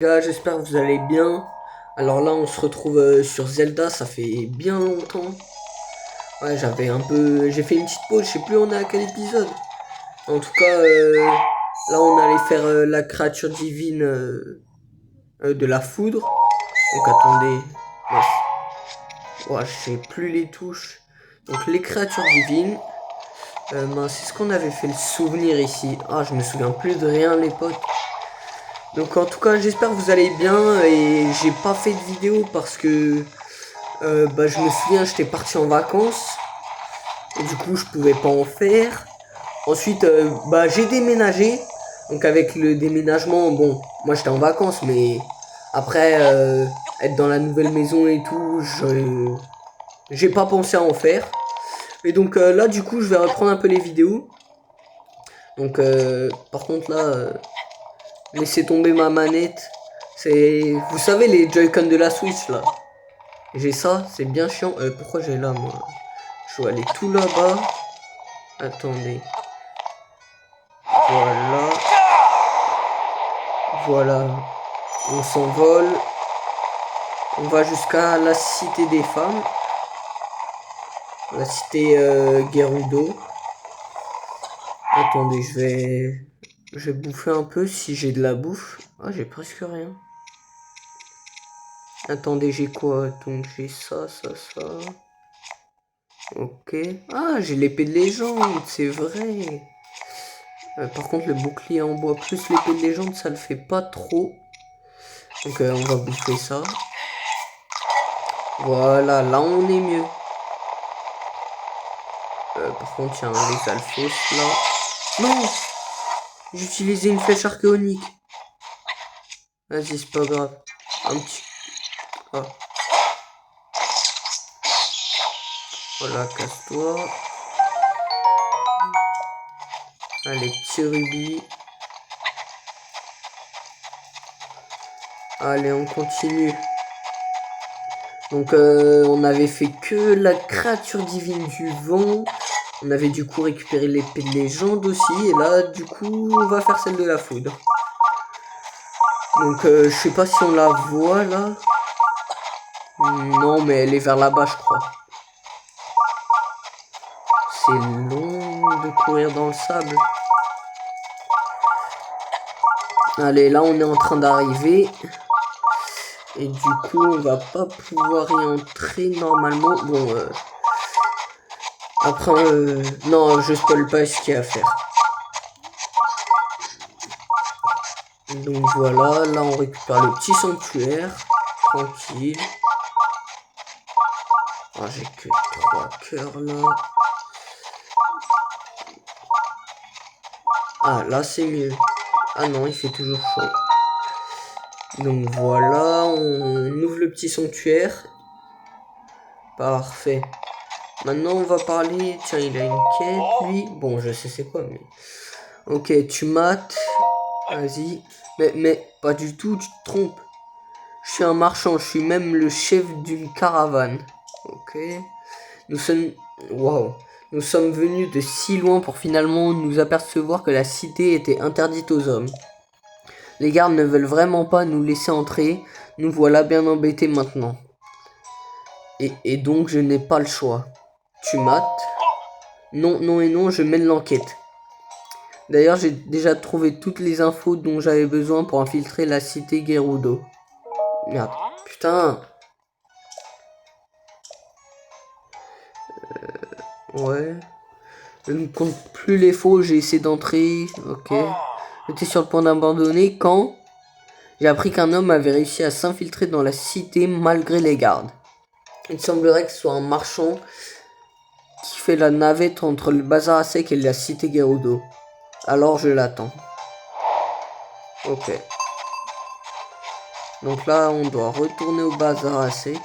Gars, j'espère que vous allez bien. Alors là, on se retrouve sur Zelda, ça fait bien longtemps. Ouais, j'ai fait une petite pause, je sais plus on est à quel épisode. En tout cas, là, on allait faire la créature divine de la foudre. Donc attendez, mince. Ouais, je sais plus les touches. Donc les créatures divines. Mince, c'est ce qu'on avait fait le souvenir ici. Ah, je me souviens plus de rien, les potes. Donc en tout cas, j'espère que vous allez bien et j'ai pas fait de vidéo parce que je me souviens, j'étais parti en vacances et du coup, je pouvais pas en faire. Ensuite, j'ai déménagé. Donc avec le déménagement, bon, moi j'étais en vacances, mais après être dans la nouvelle maison et tout, j'ai pas pensé à en faire. Et donc là, du coup, je vais reprendre un peu les vidéos. Donc par contre là, laissez tomber ma manette. Vous savez les Joy-Con de la Switch là. J'ai ça, c'est bien chiant. Pourquoi j'ai là moi? Je dois aller tout là-bas. Attendez. Voilà. Voilà. On s'envole. On va jusqu'à la cité des femmes. La cité Gerudo. Attendez, je vais bouffer un peu si j'ai de la bouffe. Ah, j'ai presque rien. Attendez, j'ai quoi? Donc j'ai ça, ça, ça. Ok. Ah, j'ai l'épée de légende, c'est vrai. Par contre, le bouclier en bois plus l'épée de légende, ça le fait pas trop. Donc on va bouffer ça. Voilà, là on est mieux. Par contre, il y a un les alphos là. Non! J'ai utilisé une flèche archéonique. Vas-y, c'est pas grave. Un petit... Ah. Voilà, casse-toi. Allez, petit rubis. Allez, on continue. Donc, on avait fait que la créature divine du vent. On avait du coup récupéré l'épée de légende aussi. Et là, du coup, on va faire celle de la foudre. Donc, je sais pas si on la voit là. Non, mais elle est vers là-bas, je crois. C'est long de courir dans le sable. Allez, là, on est en train d'arriver. Et du coup, on va pas pouvoir y entrer normalement. Bon, après, non, je spoil pas ce qu'il y a à faire. Donc voilà, là, on récupère le petit sanctuaire. Tranquille. Ah, j'ai que 3 cœurs là. Ah, là, c'est mieux. Ah non, il fait toujours chaud. Donc voilà, on ouvre le petit sanctuaire. Parfait. Maintenant, on va parler... Tiens, il a une quête, lui. Bon, je sais c'est quoi, mais... Ok, tu mates. Vas-y. Mais pas du tout, tu te trompes. Je suis un marchand, je suis même le chef d'une caravane. Ok. Nous sommes... Waouh. Nous sommes venus de si loin pour finalement nous apercevoir que la cité était interdite aux hommes. Les gardes ne veulent vraiment pas nous laisser entrer. Nous voilà bien embêtés maintenant. Et donc je n'ai pas le choix. Tu mates? Non, non et non, je mène l'enquête. D'ailleurs, j'ai déjà trouvé toutes les infos dont j'avais besoin pour infiltrer la cité Gerudo. Merde, putain. Ouais. Je ne compte plus les faux, j'ai essayé d'entrer. Ok. J'étais sur le point d'abandonner quand j'ai appris qu'un homme avait réussi à s'infiltrer dans la cité malgré les gardes. Il semblerait que ce soit un marchand qui fait la navette entre le bazar à sec et la cité Gerudo. Alors je l'attends. Ok. Donc là, on doit retourner au bazar à sec.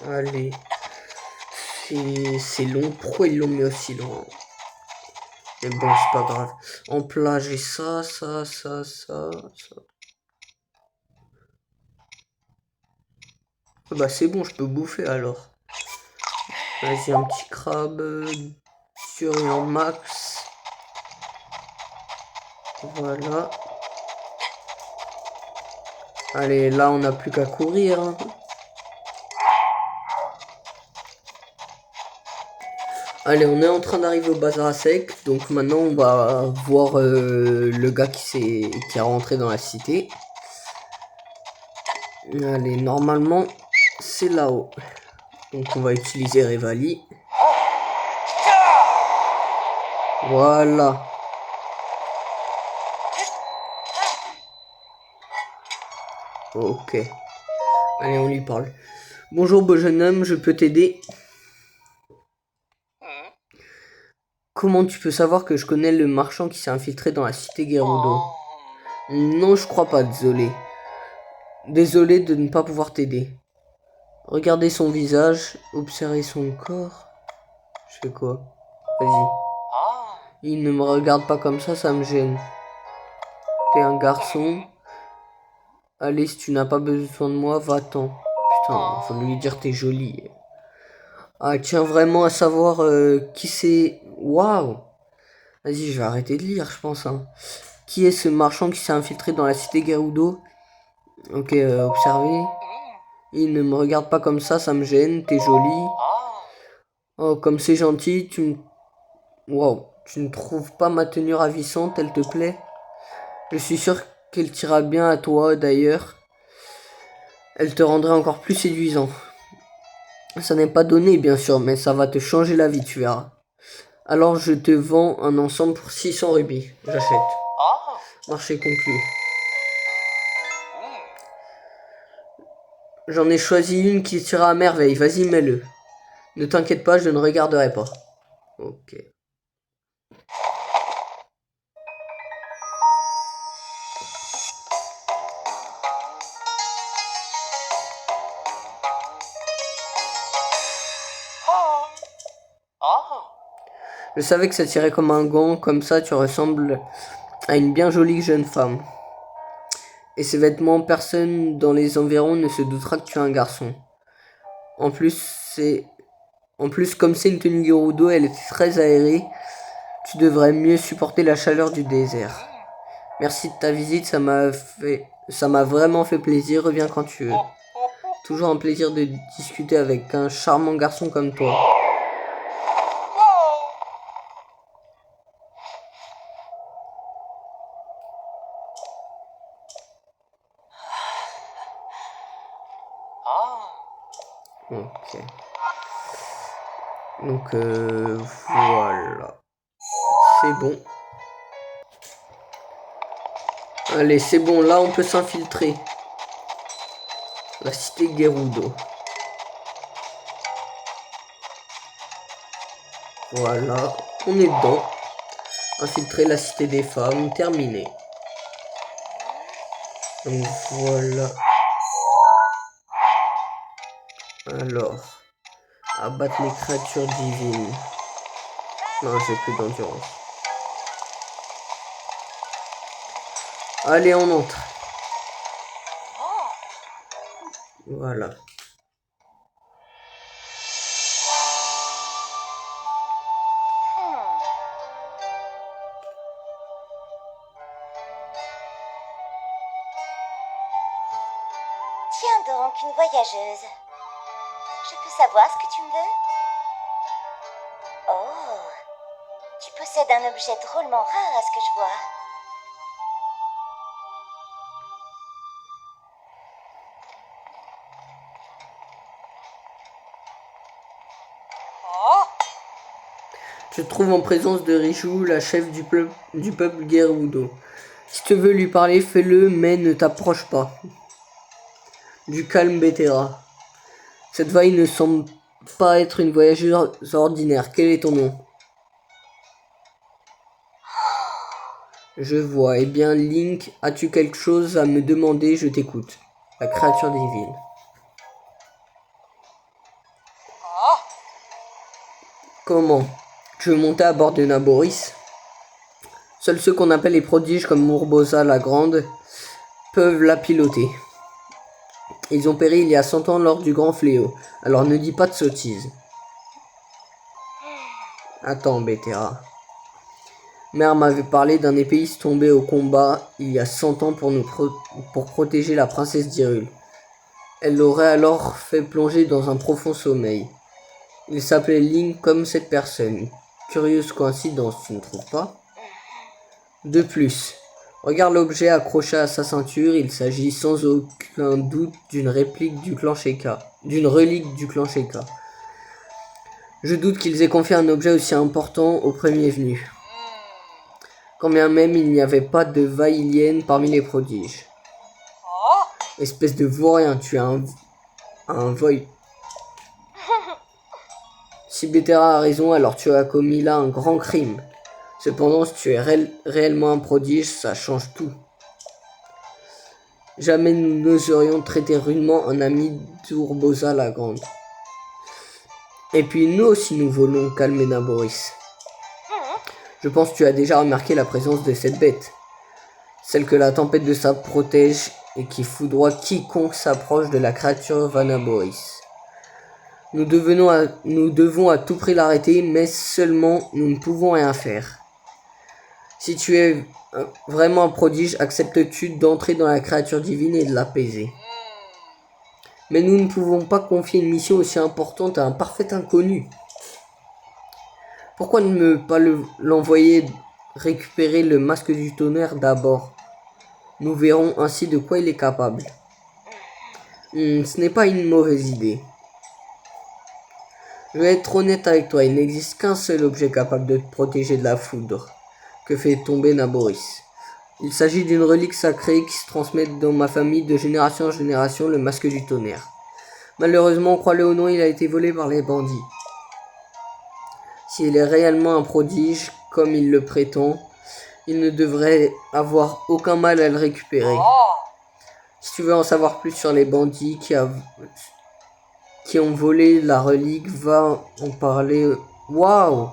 Allez. C'est long. Pourquoi ils l'ont mis aussi long? Mais bon, c'est pas grave. En plat, j'ai ça, ça, ça, ça, ça. Bah c'est bon, je peux bouffer alors. Vas-y, un petit crabe. Sur max. Voilà. Allez, là, on n'a plus qu'à courir. Hein. Allez, on est en train d'arriver au bazar à sec. Donc maintenant, on va voir le gars qui est rentré dans la cité. Allez, normalement, c'est là-haut. Donc on va utiliser Revali. Voilà. Ok. Allez, on lui parle. Bonjour, beau jeune homme, je peux t'aider? Comment tu peux savoir que je connais le marchand qui s'est infiltré dans la cité Gerudo? Non, je crois pas, désolé. Désolé de ne pas pouvoir t'aider. Regardez son visage, observez son corps. Je fais quoi? Vas-y. Il ne me regarde pas comme ça me gêne. T'es un garçon. Allez, si tu n'as pas besoin de moi, va-t'en. Putain, faut lui dire t'es jolie. Ah, tiens vraiment à savoir qui c'est. Waouh! Vas-y, je vais arrêter de lire, je pense. Hein. Qui est ce marchand qui s'est infiltré dans la cité Gerudo? Ok, observez. Il ne me regarde pas comme ça me gêne. T'es jolie. Oh, comme c'est gentil, Wow, tu ne trouves pas ma tenue ravissante, elle te plaît? Je suis sûr qu'elle t'ira bien à toi, d'ailleurs. Elle te rendrait encore plus séduisant. Ça n'est pas donné, bien sûr, mais ça va te changer la vie, tu verras. Alors je te vends un ensemble pour 600 rubis. J'achète. Marché conclu. J'en ai choisi une qui t'ira à merveille. Vas-y, mets-le. Ne t'inquiète pas, je ne regarderai pas. Ok. Je savais que ça tirait comme un gant, comme ça tu ressembles à une bien jolie jeune femme. Et ces vêtements, personne dans les environs ne se doutera que tu es un garçon. En plus, comme c'est une tenue Gerudo, elle est très aérée. Tu devrais mieux supporter la chaleur du désert. Merci de ta visite, ça m'a vraiment fait plaisir. Reviens quand tu veux. Toujours un plaisir de discuter avec un charmant garçon comme toi. Ok. Donc voilà. C'est bon. Allez, c'est bon, là on peut s'infiltrer. La cité Gerudo. Voilà, on est dedans. Infiltrer la cité des femmes, terminé. Donc voilà. Alors, abattre les créatures divines. Non, j'ai plus d'endurance. Allez, on entre. Voilà. Tiens donc, une voyageuse. Je peux savoir ce que tu me veux? Oh, tu possèdes un objet drôlement rare à ce que je vois. Je te trouve en présence de Richu, la chef du peuple Gerudo. Si tu veux lui parler, fais-le, mais ne t'approche pas. Du calme, Bétéra. Cette vaille ne semble pas être une voyageuse ordinaire. Quel est ton nom? Je vois. Eh bien, Link, as-tu quelque chose à me demander? Je t'écoute. La créature divine. Comment? Tu veux monter à bord de Naboris? Seuls ceux qu'on appelle les prodiges comme Murbosa la Grande peuvent la piloter. Ils ont péri il y a 100 ans lors du grand fléau. Alors ne dis pas de sottises. Attends, Bétéra. Mère m'avait parlé d'un épéiste tombé au combat il y a 100 ans pour protéger la princesse d'Hyrule. Elle l'aurait alors fait plonger dans un profond sommeil. Il s'appelait Link comme cette personne. Curieuse coïncidence, tu ne trouves pas? De plus, regarde l'objet accroché à sa ceinture, il s'agit sans aucun doute d'une réplique du clan Sheikah. D'une relique du clan Sheikah. Je doute qu'ils aient confié un objet aussi important au premier venu. Quand bien même il n'y avait pas de vaïlienne parmi les prodiges. Espèce de vaurien, tu es un voy. Si Bétéra a raison, alors tu as commis là un grand crime. Cependant, si tu es réellement un prodige, ça change tout. Jamais nous n'oserions traiter rudement un ami d'Urbosa la Grande. Et puis nous aussi nous volons, calme Naboris. Je pense que tu as déjà remarqué la présence de cette bête. Celle que la tempête de sable protège et qui foudroie quiconque s'approche de la créature Vanaboris. Nous devons à tout prix l'arrêter, mais seulement nous ne pouvons rien faire. Si tu es vraiment un prodige, acceptes-tu d'entrer dans la créature divine et de l'apaiser? Mais nous ne pouvons pas confier une mission aussi importante à un parfait inconnu. Pourquoi ne pas l'envoyer récupérer le masque du tonnerre d'abord? Nous verrons ainsi de quoi il est capable. Ce n'est pas une mauvaise idée. Je vais être honnête avec toi, il n'existe qu'un seul objet capable de te protéger de la foudre que fait tomber Naboris. Il s'agit d'une relique sacrée qui se transmet dans ma famille de génération en génération, le masque du tonnerre. Malheureusement, crois-le ou non, il a été volé par les bandits. S'il est réellement un prodige, comme il le prétend, il ne devrait avoir aucun mal à le récupérer. Si tu veux en savoir plus sur les bandits qui ont volé la relique, va en parler. Waouh!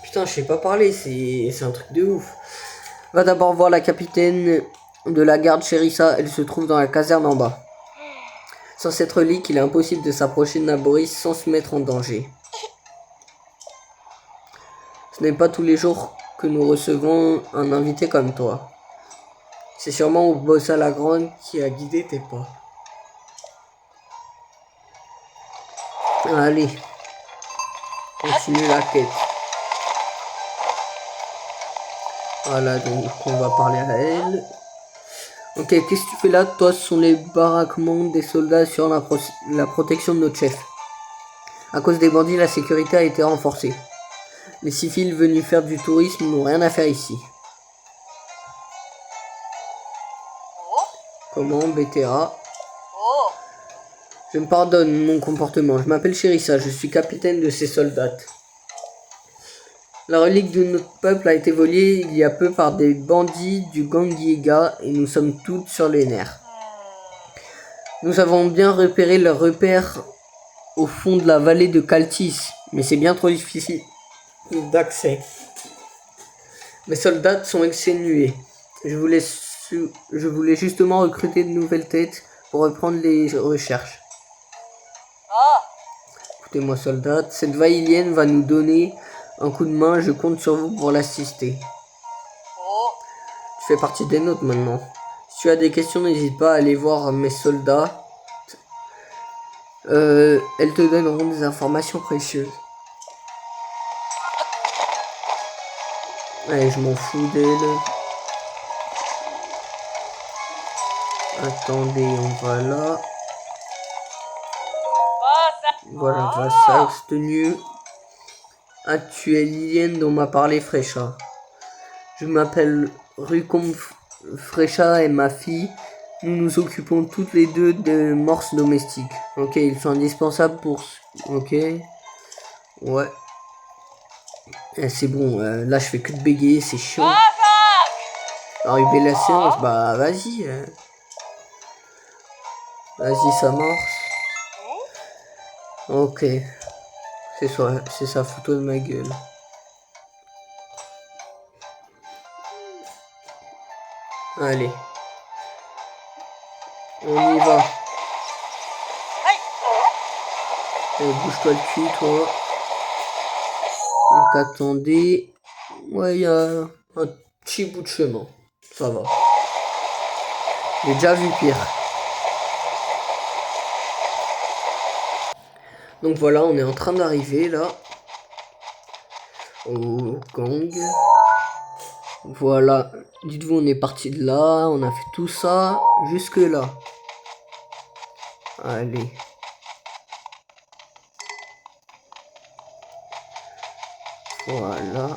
Putain, je sais pas parler, c'est un truc de ouf. Va d'abord voir la capitaine de la garde Chérissa, elle se trouve dans la caserne en bas. Sans cette relique, il est impossible de s'approcher de Naboris sans se mettre en danger. Ce n'est pas tous les jours que nous recevons un invité comme toi. C'est sûrement Urbosa la Grande qui a guidé tes pas. Allez, continue la quête. Voilà, donc on va parler à elle. Ok, qu'est-ce que tu fais là? Toi, ce sont les baraquements des soldats sur la protection de notre chef. À cause des bandits, la sécurité a été renforcée. Les civils venus faire du tourisme n'ont rien à faire ici. Comment, Bétéra? Je me pardonne mon comportement. Je m'appelle Chérissa, je suis capitaine de ces soldats. La relique de notre peuple a été volée il y a peu par des bandits du Gangiega et nous sommes toutes sur les nerfs. Nous avons bien repéré leur repère au fond de la vallée de Kaltis, mais c'est bien trop difficile d'accès. Mes soldats sont exténués. Je voulais justement recruter de nouvelles têtes pour reprendre les recherches. Écoutez-moi, soldats, cette vaïlienne va nous donner un coup de main, je compte sur vous pour l'assister. Tu fais partie des nôtres maintenant. Si tu as des questions, n'hésite pas à aller voir mes soldats. Elles te donneront des informations précieuses. Allez, je m'en fous d'elle. Attendez, on va là. Voilà, Vassax tenu. Ah, tu es Lilienne dont m'a parlé Frécha. Je m'appelle Rucombe Frécha et ma fille. Nous nous occupons toutes les deux de morses domestiques. Ok, ils sont indispensables pour... Ok. Ouais. C'est bon, là je fais que de bégayer, c'est chiant. Arriver la séance, bah vas-y. Vas-y, ça marche. Ok. C'est sa photo de ma gueule. Allez. On y va. Allez, bouge-toi le cul, toi. Donc attendez. Ouais, il y a un petit bout de chemin. Ça va. J'ai déjà vu pire. Donc voilà, on est en train d'arriver là. Au gang. Voilà. Dites-vous, on est parti de là. On a fait tout ça jusque là. Allez. Voilà.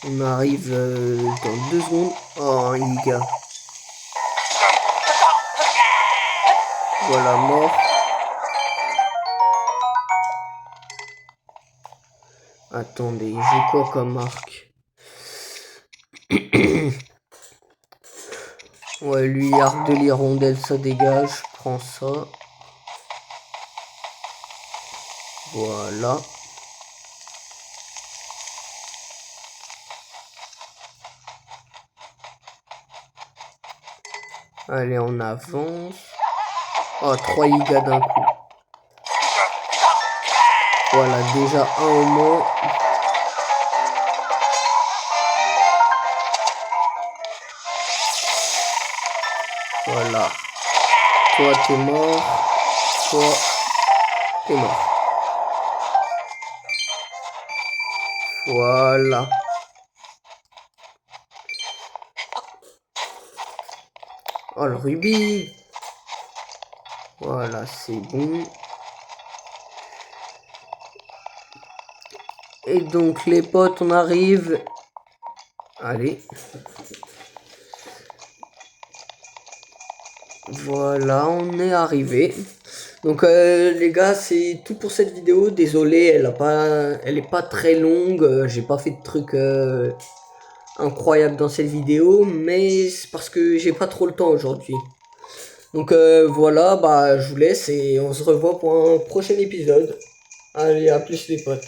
On arrive dans 2 secondes. Oh, Iga. Voilà, mort. Attendez, j'ai quoi comme marque? Ouais, lui, arc de l'hirondelle, ça dégage. Je prends ça. Voilà. Allez, on avance. Oh, 3 Iga d'un coup. Voilà, déjà un au moins. Voilà. Toi, t'es mort. Toi, t'es mort. Voilà. Oh, le rubis. Voilà, c'est bon. Et donc, les potes, on arrive. Allez. Voilà, on est arrivé. Donc les gars, c'est tout pour cette vidéo. Désolé, elle est pas très longue. J'ai pas fait de trucs incroyables dans cette vidéo, mais c'est parce que j'ai pas trop le temps aujourd'hui. Donc voilà, bah je vous laisse et on se revoit pour un prochain épisode. Allez, à plus les potes.